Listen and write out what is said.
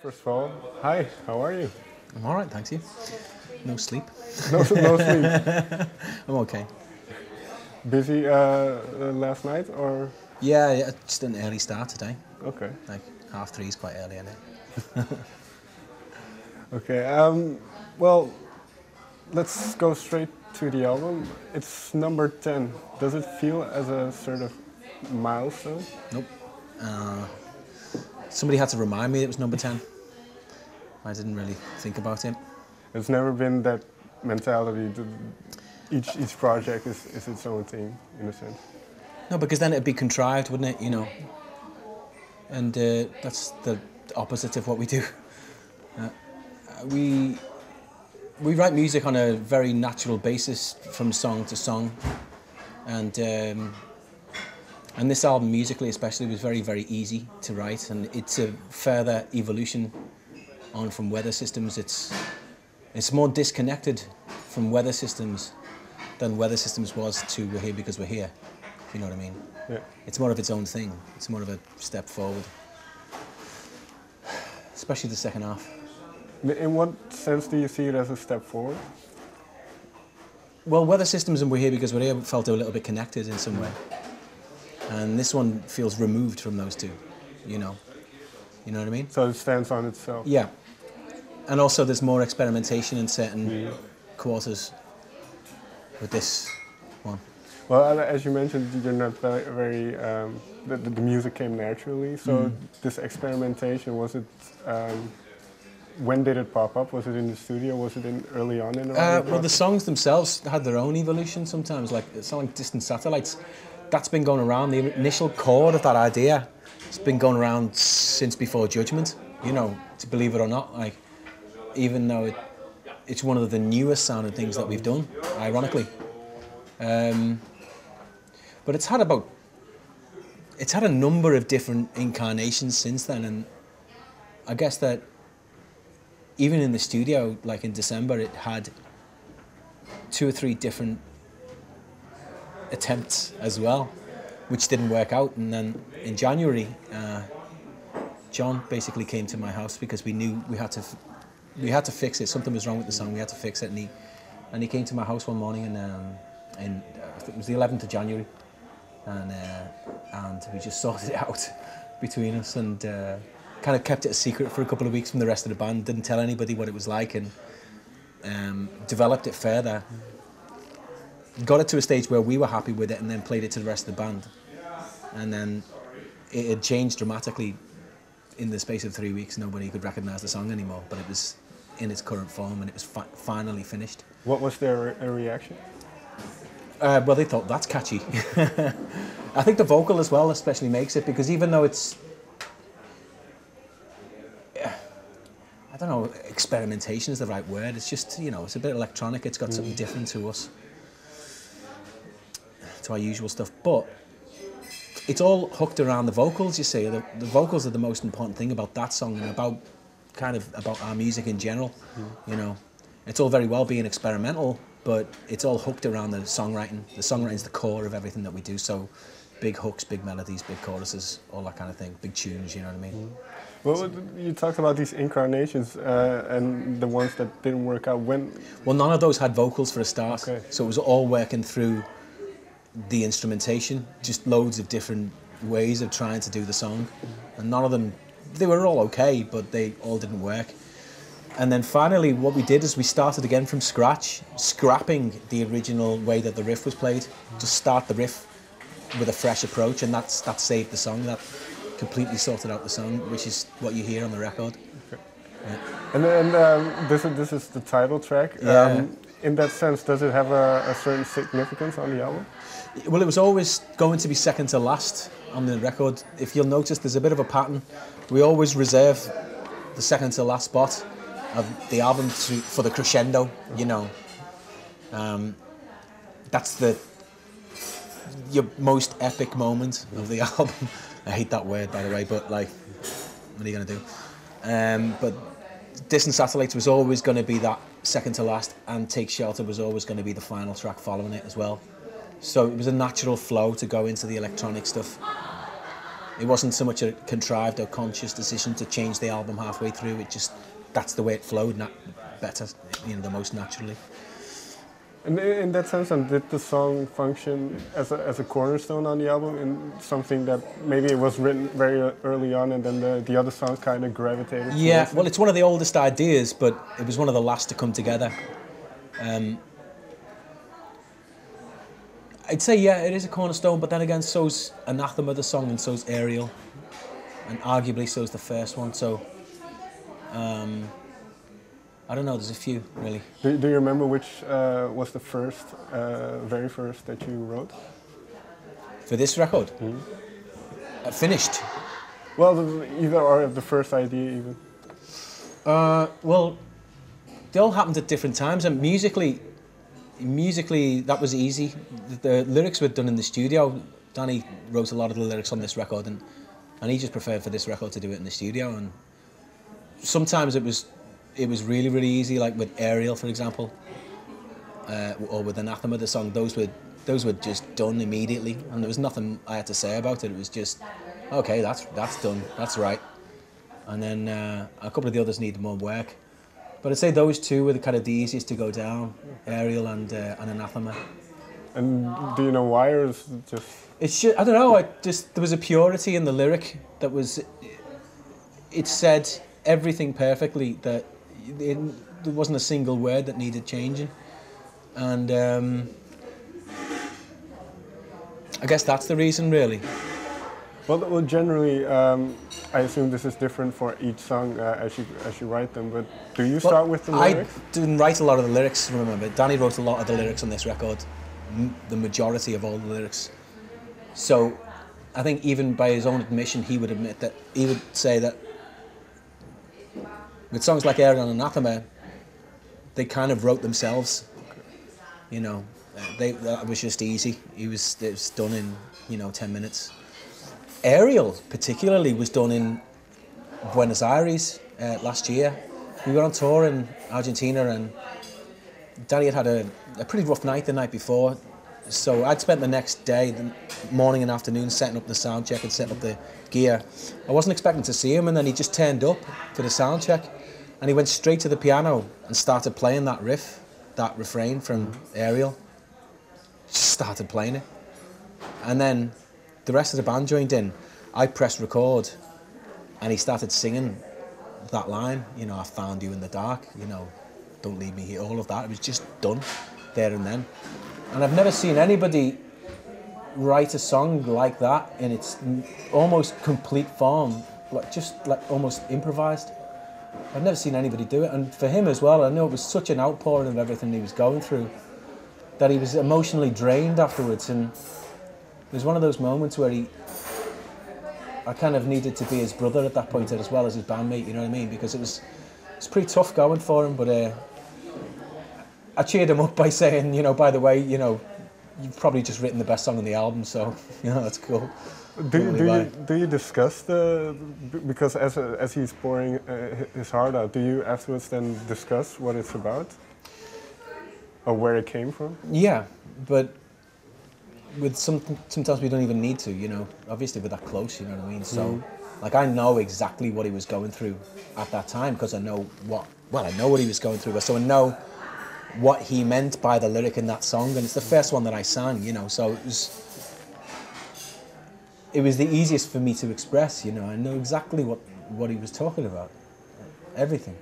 First of all, hi, how are you? I'm all right, thanks you. No sleep. No sleep. I'm okay. Busy last night or? Yeah, just an early start today. Okay. Like 3:30 is quite early, isn't it? Okay. Well, let's go straight to the album. It's number 10. Does it feel as a sort of milestone? Nope. Somebody had to remind me it was number 10. I didn't really think about it. It's never been that mentality. Each project is its own thing, in a sense. No, because then it'd be contrived, wouldn't it? You know. And that's the opposite of what we do. We write music on a very natural basis from song to song, and this album musically especially was very, very easy to write, and it's a further evolution on from Weather Systems. It's more disconnected from Weather Systems than Weather Systems was to We're Here Because We're Here, if you know what I mean. Yeah. It's more of its own thing. It's more of a step forward, especially the second half. In what sense do you see it as a step forward? Well, Weather Systems and We're Here Because We're Here felt a little bit connected in some way. And this one feels removed from those two, you know. You know what I mean? So it stands on itself. Yeah. And also there's more experimentation in certain quarters with this one. Well, as you mentioned, you're not very the music came naturally. So this experimentation, was it, when did it pop up? Was it in the studio? Was it early on in the writing well, the process? songs themselves had their own evolution sometimes, like a song like Distant Satellites. That's been going around, the initial chord of that idea, it's been going around since before Judgment, you know, to believe it or not, like, even though it's one of the newest sounding things that we've done, ironically. But it's had a number of different incarnations since then, and I guess that even in the studio, like in December, it had 2 or 3 different attempts as well, which didn't work out. And then in January, John basically came to my house because we knew we had to fix it. Something was wrong with the song. We had to fix it, and he came to my house one morning, and I think it was the 11th of January, and we just sorted it out between us, and kind of kept it a secret for a couple of weeks from the rest of the band. Didn't tell anybody what it was like, and developed it further. Got it to a stage where we were happy with it, and then played it to the rest of the band. And then it had changed dramatically in the space of 3 weeks. Nobody could recognise the song anymore, but it was in its current form, and it was finally finished. What was their reaction? Well, they thought, that's catchy. I think the vocal as well especially makes it, because even though it's, I don't know, experimentation is the right word. It's just, you know, it's a bit electronic. It's got something different to us, to our usual stuff. But it's all hooked around the vocals, you see. The vocals are the most important thing about that song, and about our music in general, you know. It's all very well being experimental, but it's all hooked around the songwriting. The songwriting's the core of everything that we do, so big hooks, big melodies, big choruses, all that kind of thing, big tunes, you know what I mean? Well, you talked about these incarnations and the ones that didn't work out. When? Well, none of those had vocals for a start, Okay. so it was all working through the instrumentation, just loads of different ways of trying to do the song, and none of them, they were all okay, but they all didn't work. And then finally what we did is we started again from scratch, scrapping the original way that the riff was played, just start the riff with a fresh approach, and that saved the song. That completely sorted out the song, which is what you hear on the record. Okay. Yeah. And then this is the title track. Yeah. In that sense, does it have a certain significance on the album? Well, it was always going to be second to last on the record. If you'll notice, there's a bit of a pattern. We always reserve the second to last spot of the album for the crescendo, you know. That's your most epic moment of the album. I hate that word, by the way, but like, what are you going to do? But Distant Satellites was always going to be that second to last, and Take Shelter was always going to be the final track following it as well. So it was a natural flow to go into the electronic stuff. It wasn't so much a contrived or conscious decision to change the album halfway through. It just, that's the way it flowed, better, you know, the most naturally. And in that sense, did the song function as a cornerstone on the album, in something that maybe it was written very early on, and then the other songs kind of gravitated? Yeah, well, it's one of the oldest ideas, but it was one of the last to come together. I'd say, yeah, it is a cornerstone, but then again, so's Anathema, the song, and so's Ariel, and arguably so's the first one. So, I don't know, there's a few, really. Do you remember which was the first, very first that you wrote? For this record? Finished. Well, either or the first idea, even. Well, they all happened at different times, and musically, that was easy. The lyrics were done in the studio. Danny wrote a lot of the lyrics on this record, and he just preferred for this record to do it in the studio. And sometimes it was really, really easy, like with Ariel, for example, or with Anathema, the song. Those were just done immediately, and there was nothing I had to say about it. It was just, okay, that's done, that's right. And then a couple of the others needed more work. But I'd say those two were the easiest to go down, Ariel and Anathema. And do you know why, or is it just... It's just, I don't know, there was a purity in the lyric that was... It said everything perfectly, that there wasn't a single word that needed changing. And I guess that's the reason, really. Well, generally, I assume this is different for each song as you write them. But do you start with the lyrics? I didn't write a lot of the lyrics. Remember, Danny wrote a lot of the lyrics on this record, the majority of all the lyrics. So, I think even by his own admission, he would say that with songs like Ariel and Anathema, they kind of wrote themselves. You know, that was just easy. It was done in 10 minutes. Ariel, particularly, was done in Buenos Aires last year. We were on tour in Argentina, and Danny had had a pretty rough night the night before. So I'd spent the next day, the morning and afternoon, setting up the sound check and setting up the gear. I wasn't expecting to see him, and then he just turned up for the sound check, and he went straight to the piano and started playing that riff, that refrain from Ariel. Just started playing it. And then the rest of the band joined in. I pressed record, and he started singing that line, I found you in the dark, don't leave me here, all of that. It was just done there and then. And I've never seen anybody write a song like that in its almost complete form, like almost improvised. I've never seen anybody do it. And for him as well, I know it was such an outpouring of everything he was going through that he was emotionally drained afterwards. And it was one of those moments where I kind of needed to be his brother at that point as well as his bandmate, you know what I mean? Because it's pretty tough going for him, but I cheered him up by saying, by the way, you've probably just written the best song on the album, so, that's cool. Do you discuss because as he's pouring his heart out, do you afterwards then discuss what it's about? Or where it came from? Yeah, but sometimes we don't even need to, obviously we're that close, you know what I mean? So, I know exactly what he was going through at that time, because I know what he was going through, so I know what he meant by the lyric in that song, and it's the first one that I sang, so it was the easiest for me to express, I know exactly what he was talking about, everything,